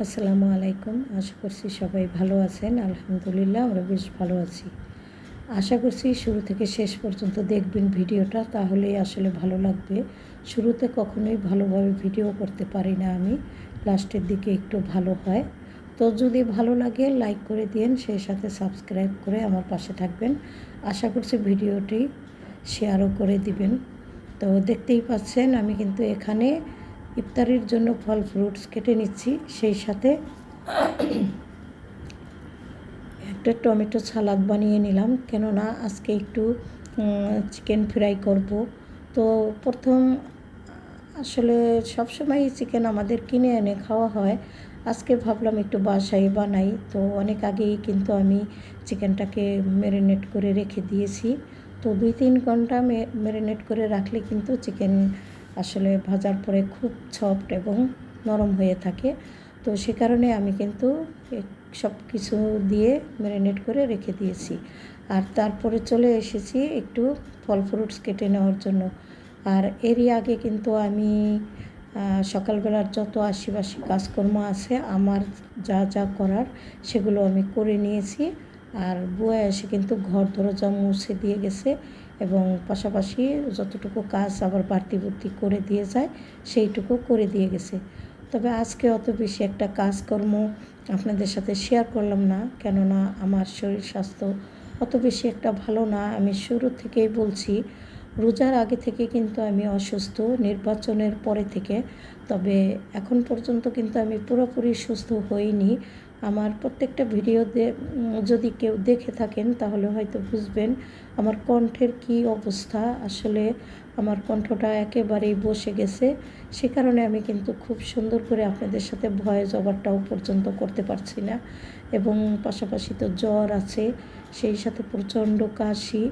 আসসালামু আলাইকুম। আশা করছি সবাই ভালো আছেন। আলহামদুলিল্লাহ আমরা বেশ ভালো আছি। আশা করছি শুরু থেকে শেষ পর্যন্ত দেখবেন ভিডিওটা, তাহলেই আসলে ভালো লাগবে। শুরুতে কখনোই ভালোভাবে ভিডিও করতে পারি না আমি, লাস্টের দিকে একটু ভালো হয়। তো যদি ভালো লাগে লাইক করে দিন, সেই সাথে সাবস্ক্রাইব করে আমার পাশে থাকবেন। আশা করছি ভিডিওটি শেয়ারও করে দিবেন। তো দেখতেই পাচ্ছেন আমি কিন্তু এখানে ইফতারির জন্য ফল ফ্রুটস কেটে নিচ্ছি, সেই সাথে একটা টমেটো সালাদ বানিয়ে নিলাম, কেননা আজকে একটু চিকেন ফ্রাই করব। তো প্রথম আসলে সবসময় চিকেন আমাদের কিনে এনে খাওয়া হয়, আজকে ভাবলাম একটু বাসায় বানাই। তো অনেক আগেই কিন্তু আমি চিকেনটাকে ম্যারিনেট করে রেখে দিয়েছি। তো 2-3 ঘন্টা ম্যারিনেট করে রাখলে কিন্তু চিকেন আসলে ভাজার পরে খুব সফট এবং নরম হয়ে থাকে। তো সে কারণে আমি কিন্তু সব কিছু দিয়ে ম্যারিনেট করে রেখে দিয়েছি। আর তারপরে চলে এসেছি একটু ফল ফ্রুটস কেটে নেওয়ার জন্য। আর এরই আগে কিন্তু আমি সকালবেলার যত আশিবাসি কাজকর্ম আছে আমার যা যা করার সেগুলো আমি করে নিয়েছি। আর বুয়া এসে কিন্তু ঘর দরজা মুছে দিয়ে গেছে এবং পাশাপাশি যতটুকু কাজ আবার বাড়তি বুড়তি করে দিয়ে যায় সেইটুকু করে দিয়ে গেছে। তবে আজকে অত বেশি একটা কাজকর্ম আপনাদের সাথে শেয়ার করলাম না, কেননা আমার শরীর স্বাস্থ্য অত বেশি একটা ভালো না। আমি শুরু থেকেই বলছি, রোজার আগে থেকে কিন্তু আমি অসুস্থ, নির্বাচনের পরে থেকে। তবে এখন পর্যন্ত কিন্তু আমি পুরোপুরি সুস্থ হইনি। আমার প্রত্যেকটা ভিডিও যদি কেউ দেখে থাকেন তাহলে হয়তো বুঝবেন আমার কণ্ঠের কী অবস্থা। আসলে আমার কণ্ঠটা একেবারেই বসে গেছে, সে কারণে আমি কিন্তু খুব সুন্দর করে আপনাদের সাথে ভয়েস ওভারটাও পর্যন্ত করতে পারছি না। এবং পাশাপাশি তো জ্বর আছে, সেই সাথে প্রচণ্ড কাশি।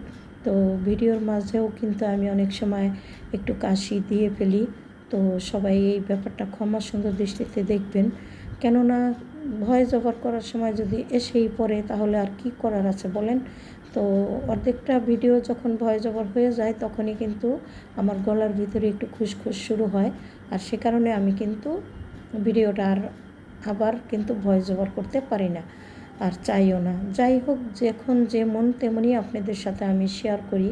তো ভিডিওর মাঝেও কিন্তু আমি অনেক সময় একটু কাশি দিয়ে ফেলি। তো সবাই এই ব্যাপারটা ক্ষমা সুন্দর দৃষ্টিতে দেখবেন, কেননা ভয়েস ওভার করার সময় যদি এসেই পড়ে তাহলে আর কি করার আছে বলেন। তো অর্ধেকটা ভিডিও যখন ভয়েস ওভার হয়ে যায় তখনই কিন্তু আমার গলার ভিতরে একটু খুসখুস শুরু হয়। আর সে কারণে আমি কিন্তু ভিডিওটা আবার কিন্তু ভয়েস ওভার করতে পারি না, আর চাইও না। যাই হোক, যখন যেমন তেমনই আপনাদের সাথে আমি শেয়ার করি,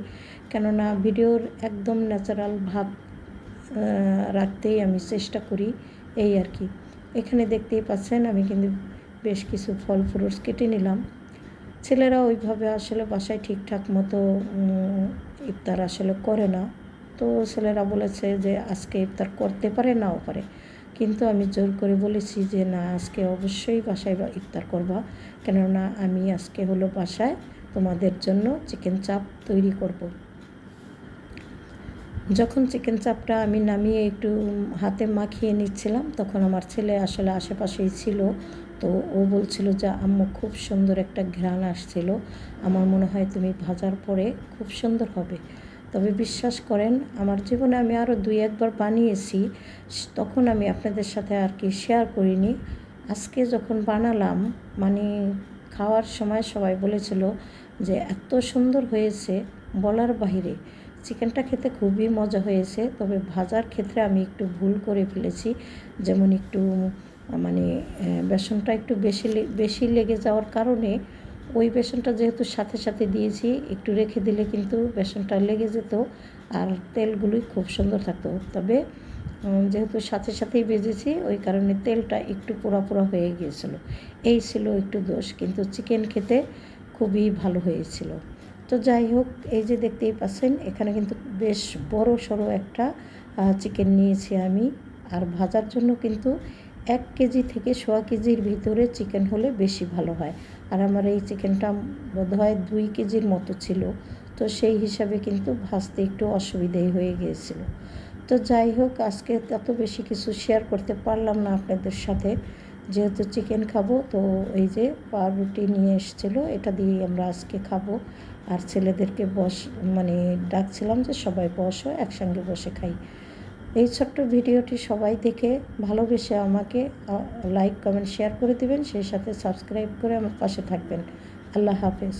কেননা ভিডিওর একদম ন্যাচারাল ভাব রাখতেই আমি চেষ্টা করি, এই আর কি। এখানে দেখতেই পাচ্ছেন আমি কিন্তু বেশ কিছু ফল ফ্রুটস কেটে নিলাম। ছেলেরা ওইভাবে আসলে বাসায় ঠিকঠাক মতো ইফতার আসলে করে না। তো ছেলেরা বলেছে যে আজকে ইফতার করতে পারে, নাও পারে, কিন্তু আমি জোর করে বলেছি যে না, আজকে অবশ্যই বাসায় ইফতার করবা, কেননা আমি আজকে হলো বাসায় তোমাদের জন্য চিকেন চাপ তৈরি করব। যখন চিকেন চাপটা আমি নামিয়ে একটু হাতে মাখিয়ে নিচ্ছিলাম তখন আমার ছেলে আসলে আশেপাশেই ছিল। তো ও বলছিল যে আম্মু খুব সুন্দর একটা ঘ্রাণ আসছিল, আমার মনে হয় তুমি ভাজার পরে খুব সুন্দর হবে। তবে বিশ্বাস করেন, আমার জীবনে আমি আরও 2-1বার বানিয়েছি, তখন আমি আপনাদের সাথে আর কি শেয়ার করিনি। আজকে যখন বানালাম, মানে খাওয়ার সময় সবাই বলেছিল যে এত সুন্দর হয়েছে বলার বাহিরে। চিকেনটা খেতে খুবই মজা হয়েছে, তবে ভাজার ক্ষেত্রে আমি একটু ভুল করে ফেলেছি। যেমন একটু মানে বেসনটা একটু বেশি লেগে যাওয়ার কারণে ওই বেসনটা যেহেতু সাথে সাথে দিয়েছি, একটু রেখে দিলে কিন্তু বেসনটা লেগে যেত আর তেলগুলোই খুব সুন্দর থাকতো। তবে যেহেতু সাথে সাথেই ভেজেছি ওই কারণে তেলটা একটু পোড়া পোড়া হয়ে গিয়েছিল, এই ছিল একটু দোষ, কিন্তু চিকেন খেতে খুবই ভালো হয়েছিল। তো যাই হোক, এই যে দেখতেই পাচ্ছেন এখানে কিন্তু বেশ বড় সড়ো একটা চিকেন নিয়েছি আমি। আর ভাজার জন্য কিন্তু 1 কেজি থেকে 1.25 কেজির ভিতরে চিকেন হলে বেশি ভালো হয়। আর আমার এই চিকেনটা বোধহয় 2 কেজির মতো ছিল, তো সেই হিসাবে কিন্তু ভাজতে একটু অসুবিধাই হয়ে গিয়েছিল। তো যাই হোক, আজকে এত বেশি কিছু শেয়ার করতে পারলাম না আপনাদের সাথে, যেহেতু চিকেন খাবো। তো এই যে পাউরুটি নিয়ে এসেছিলো, এটা দিয়েই আমরা আজকে খাবো। আর ছেলেদেরকে ডাকছিলাম যে সবাই বসো, একসঙ্গে বসে খাই। এই ছোট্ট ভিডিওটি সবাই দেখে ভালোবেসে আমাকে লাইক কমেন্ট শেয়ার করে দিবেন, সেই সাথে সাবস্ক্রাইব করে আমার পাশে থাকবেন। আল্লাহ হাফেজ।